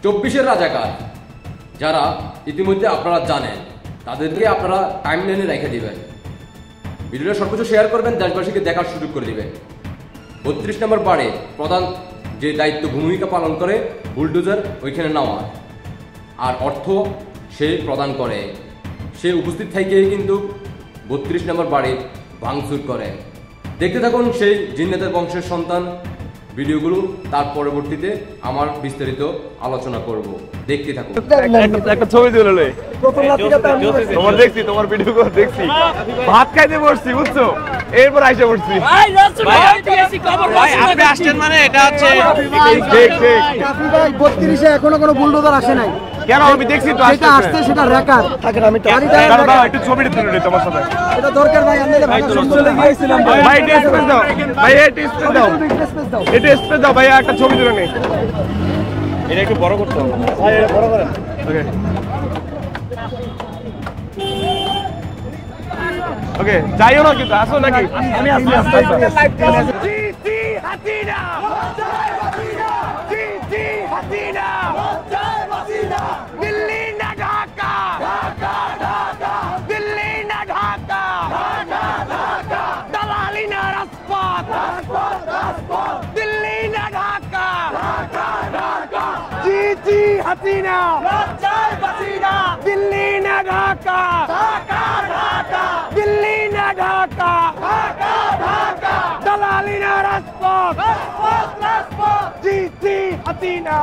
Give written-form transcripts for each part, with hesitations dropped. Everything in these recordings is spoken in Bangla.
24-এর রাজাকার যারা ইতিমধ্যে আপনারা জানেন, তাদেরকে আপনারা টাইমলাইনে রেখে দিবেন। ভিডিওটা সর্বোচ্চ শেয়ার করবেন, দেশবাসীকে দেখার সুযোগ করে দিবেন। 32 নম্বর বারে প্রধান যে দায়িত্ব ভূমিকা পালন করে বুলডোজার ওইখানে নেওয়া, আর অর্থ সে প্রদান করে, সে উপস্থিত থেকেই কিন্তু 32 নম্বর বাড়ি ভাঙচুর করে। দেখতে থাকুন সেই জিন্নাতের বংশের সন্তান ভিডিওগুলো, তার পরবর্তীতে আমার বিস্তারিত আলোচনা করব। দেখতে থাকুন। একটা ছবি তুলে তোমার দেখছি, তোমার ভিডিও দেখছি, ভাত খাইতে বসছি বুঝছো, এরপর আইসা পড়ছি। আপনি আসছেন মানে এটা হচ্ছে 32-এ এখনো কোনো বুলডোজার আসে নাই কেন? আমি দেখছি তো সেটা আসছে, সেটা রেকর্ড থাকে। আমি একটু ছবিটা তুলে নিই তোমার সাথে। এটা দরকার ভাই, আমরা ভাই চলে গিয়েছিলাম ভাই। এটা স্পেস দাও ভাই, এটা স্পেস দাও, এটা স্পেস দাও ভাই, একটা ছবি তুলে নিই। এটা একটু বড় করতে হবে ভাই, এটা বড় করেন। ওকে ওকে, যাইও না কিন্তু, আসো নাকি? আমি আসি আসতে হাসিনা, দিল্লি না ঢাকা, দিল্লি না ঢাকা, দালালি না রাজপথ, দিল্লি না ঢাকা, জি জি হাসিনা, দিল্লি না ঢাকা, দিল্লি না ঢাকা, দালালি না রাজপথ, জি জি হাসিনা,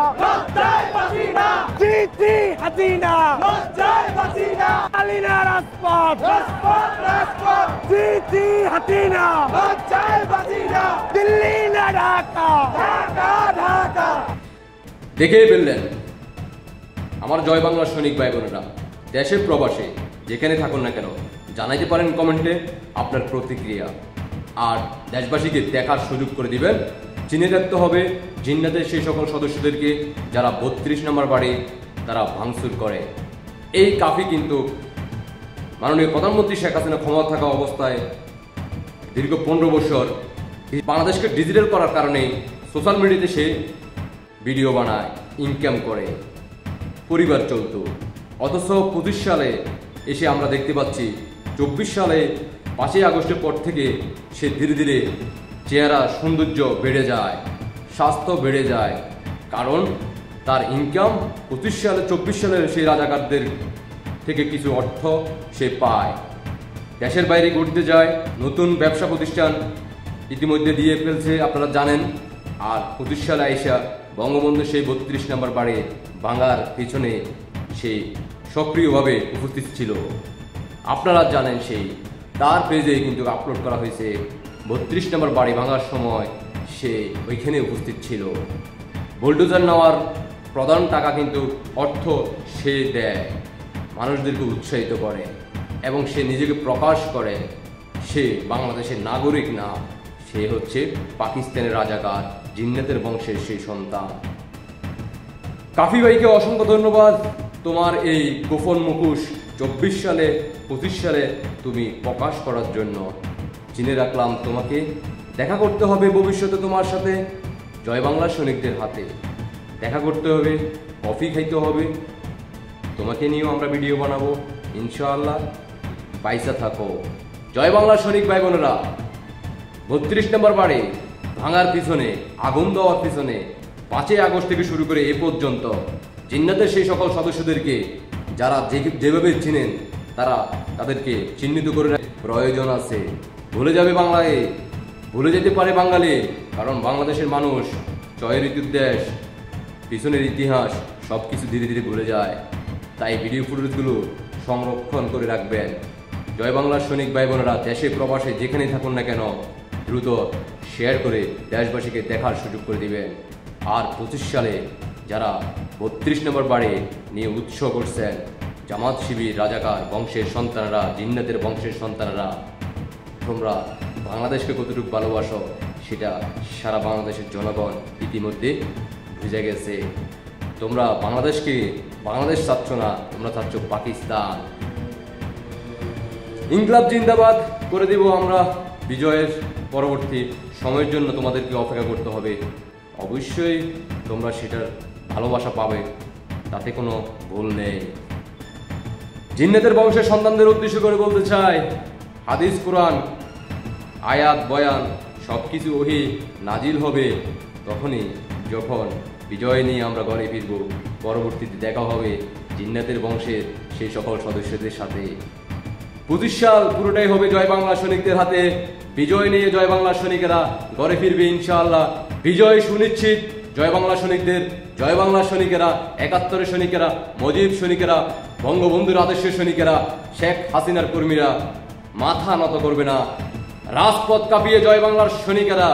জি জি হাসিনা, দালালি না রাজপথ, জি জি হাসিনা, দিল্লি না ঢাকা। দেখেই ফেললেন আমার জয় বাংলার সৈনিক ভাই বোনেরা, দেশে প্রবাসে যেখানে থাকুন না কেন, জানাইতে পারেন কমেন্টে আপনার প্রতিক্রিয়া, আর দেশবাসীকে দেখার সুযোগ করে দিবেন। চিনে রাখতে হবে জিন্নাতের সেই সকল সদস্যদেরকে যারা 32 নম্বর বাড়ি তারা ভাঙচুর করে। এই কাফি কিন্তু মাননীয় প্রধানমন্ত্রী শেখ হাসিনা ক্ষমতা থাকা অবস্থায় দীর্ঘ 15 বছর বাংলাদেশকে ডিজিটাল করার কারণে সোশ্যাল মিডিয়াতে সে ভিডিও বানায়, ইনকাম করে, পরিবার চলত। অথচ 25 সালে এসে আমরা দেখতে পাচ্ছি 24 সালে 5ই আগস্টের পর থেকে সে ধীরে ধীরে চেহারা সৌন্দর্য বেড়ে যায়, স্বাস্থ্য বেড়ে যায়, কারণ তার ইনকাম 25 সালে 24 সালের সেই রাজাকারদের থেকে কিছু অর্থ সে পায়, দেশের বাইরে ঘুরতে যায়, নতুন ব্যবসা প্রতিষ্ঠান ইতিমধ্যে দিয়ে ফেলছে আপনারা জানেন। আর 25 সালে আইসা বঙ্গবন্ধু সেই 32 নম্বর বাড়ি ভাঙার পিছনে সেই সক্রিয়ভাবে উপস্থিত ছিল, আপনারা জানেন। সেই তার পেজে কিন্তু আপলোড করা হয়েছে 32 নম্বর বাড়ি ভাঙার সময় সে ওইখানে উপস্থিত ছিল। বুলডোজার নেওয়ার প্রধান টাকা কিন্তু অর্থ সে দেয়, মানুষদেরকে উৎসাহিত করে এবং সে নিজেকে প্রকাশ করে সে বাংলাদেশের নাগরিক না, সে হচ্ছে পাকিস্তানের রাজাকার, জিন্নাতের বংশের সেই সন্তান। কাফি ভাইকে অসংখ্য ধন্যবাদ, তোমার এই গোপন মুখোশ 24 সালে 25 সালে তুমি প্রকাশ করার জন্য। চিনে রাখলাম তোমাকে, দেখা করতে হবে ভবিষ্যতে তোমার সাথে জয় বাংলার সৈনিকদের হাতে, দেখা করতে হবে, কফি খাইতে হবে, তোমাকে নিয়েও আমরা ভিডিও বানাবো ইনশাআল্লাহ। পয়সা থাকো। জয় বাংলার সৈনিক ভাই বোনেরা, 32 নম্বর বাড়ি ভাঙার পিছনে, আগুন দেওয়ার পিছনে 5ই আগস্ট থেকে শুরু করে এ পর্যন্ত জিন্নাতের সেই সকল সদস্যদেরকে যারা যেভাবে চিনেন তারা তাদেরকে চিহ্নিত করে প্রয়োজন আছে। ভুলে যাবে বাংলায়, ভুলে যেতে পারে বাঙালি, কারণ বাংলাদেশের মানুষ 6 ঋতুর দেশ, পিছনের ইতিহাস সব কিছু ধীরে ধীরে ভুলে যায়। তাই ভিডিও ফুটেজগুলো সংরক্ষণ করে রাখবেন। জয় বাংলার সৈনিক ভাই বোনেরা, দেশে প্রবাসে যেখানেই থাকুন না কেন দ্রুত শেয়ার করে দেশবাসীকে দেখার সুযোগ করে দিবেন। আর 25 সালে যারা 32 নম্বর বাড়ি নিয়ে উৎসব করছেন, জামাত শিবির রাজাকার বংশের সন্তানরা, জিন্নাতের বংশের সন্তানরা, তোমরা বাংলাদেশকে কতটুকু ভালোবাসো সেটা সারা বাংলাদেশের জনগণ ইতিমধ্যে বুঝে গেছে। তোমরা বাংলাদেশ চাচ্ছ না, তোমরা চাচ্ছ পাকিস্তান। ইনকলাব জিন্দাবাদ করে দিব আমরা। বিজয়ের পরবর্তী সময়ের জন্য তোমাদেরকে অপেক্ষা করতে হবে, অবশ্যই তোমরা সেটার ভালোবাসা পাবে। তাতে কোনো ভুল নেই। জিন্নাতের বংশের সন্তানদের উদ্দেশ্য করে বলতে চাই, হাদিস, কোরআন, আয়াত, বয়ান সবকিছু ওহী নাজিল হবে তখনই যখন বিজয় নিয়ে আমরা ঘরে ফিরব। পরবর্তীতে দেখা হবে জিন্নাতের বংশের সেই সকল সদস্যদের সাথে। 25 সাল পুরোটাই হবে জয় বাংলা সৈনিকদের হাতে। বিজয় নিয়ে জয় বাংলা সৈনিকেরা ঘরে ফিরবে ইনশাআল্লাহ। বিজয় সুনিশ্চিত জয় বাংলা সৈনিকদের। জয় বাংলা সৈনিকেরা, 71 সৈনিকেরা, মুজিব সৈনিকেরা, বঙ্গবন্ধুর আদর্শের সৈনিকেরা, শেখ হাসিনার কর্মীরা মাথা নত করবে না। রাজপথ কাঁপিয়ে জয় বাংলার সৈনিকেরা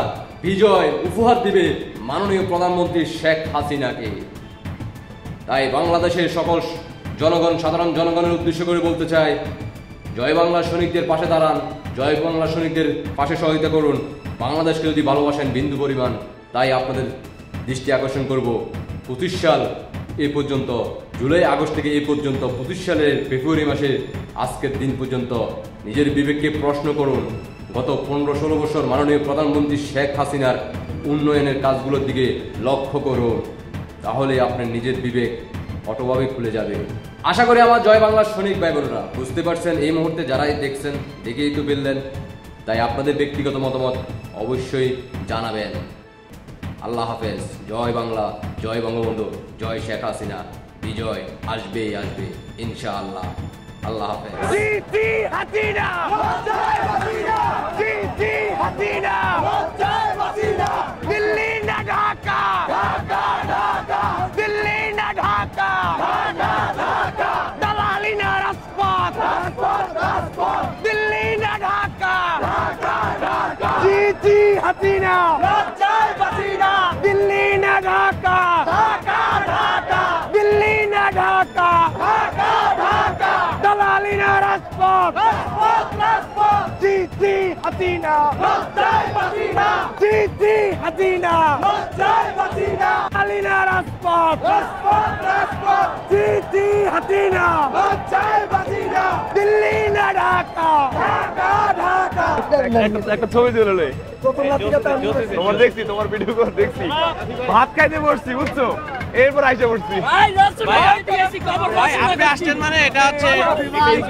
বিজয় উপহার দিবে মাননীয় প্রধানমন্ত্রী শেখ হাসিনাকে। তাই বাংলাদেশের সকল জনগণ, সাধারণ জনগণের উদ্দেশ্য করে বলতে চাই, জয় বাংলা সৈনিকদের পাশে দাঁড়ান, জয় বাংলা সৈনিকদের পাশে সহায়তা করুন। বাংলাদেশকে যদি ভালোবাসেন বিন্দু পরিমাণ, তাই আপনাদের দৃষ্টি আকর্ষণ করব 25 সাল এ পর্যন্ত, জুলাই আগস্ট থেকে এ পর্যন্ত 25 সালের ফেব্রুয়ারি মাসের আজকের দিন পর্যন্ত নিজের বিবেককে প্রশ্ন করুন। গত 15-16 বছর মাননীয় প্রধানমন্ত্রী শেখ হাসিনার উন্নয়নের কাজগুলোর দিকে লক্ষ্য করুন, তাহলে আপনার নিজের বিবেক অটোভাবে খুলে যাবে। আশা করি আমার জয় বাংলার সৈনিক ভাই বোনেরা বুঝতে পারছেন। এই মুহূর্তে যারাই দেখছেন, দেখেই তো ফেললেন, তাই আপনাদের ব্যক্তিগত মতামত অবশ্যই জানাবেন। আল্লাহ হাফেজ। জয় বাংলা, জয় বঙ্গবন্ধু, জয় শেখ হাসিনা। বিজয় আসবেই আসবে ইনশাআল্লাহ। আল্লাহ হাফেজ। জিতি হাসিনা, জয় হাসিনা, জিতি হাসিনা, জয় হাসিনা। দিল্লি না ঢাকা, ঢাকা ঢাকা, দিল্লি না ঢাকা, ঢাকা ঢাকা। দালালি না রাজপথ, রাজপথ রাজপথ, দিল্লি না ঢাকা, ঢাকা ঢাকা। জিতি হাসিনা, জয় হাসিনা, দিল্লি না ঢাকা, ঢাকা ঢাকা, দিল্লি না ঢাকা, ঢাকা ঢাকা। দালালি না রাজপথ, রাজপথ রাজপথ, জিতি হাসিনা, জয় হাসিনা, জিতি হাসিনা, জয় হাসিনা। দালালি না রাজপথ, রাজপথ রাজপথ, জিতি হাসিনা, জয় হাসিনা, দিল্লি না ঢাকা, ঢাকা ঢাকা। একটা ছবি তুলে প্রথম রাত্রিটা তো আমি দেখছি। তোমার দেখছি, তোমার ভিডিও করে দেখছি। ভাত খাইতে বসছি বুঝছো, এরপর আইসা বসছি। আপনি আসছেন মানে এটা হচ্ছে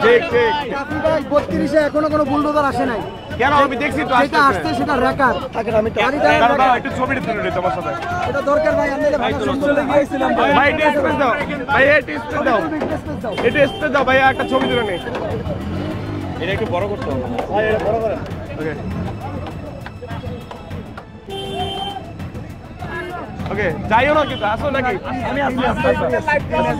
ঠিক ঠিক। কাফি ভাই 32-এ এখনো কোনো বুলডোজার আসে নাই। কেন আমি দেখছি তো যেটা আসছে সেটা রেকার। একটু ছবিটা তুলে নিই তোমার সাথে। এটা দরকার ভাই, আমরা ভাই চলে গিয়েছিলাম ভাই। ভাই এটা স্পেস দাও, ভাই এটা স্পেস দাও, স্পেস দাও। এটা স্পেস দাও ভাই, একটা ছবি তুলে নিই। এটা একটু বড় করতে হবে ভাই, এটা বড় করেন। ওকে ওকে, যাইও না কিন্তু, আসো নাকি? আমি আসছি।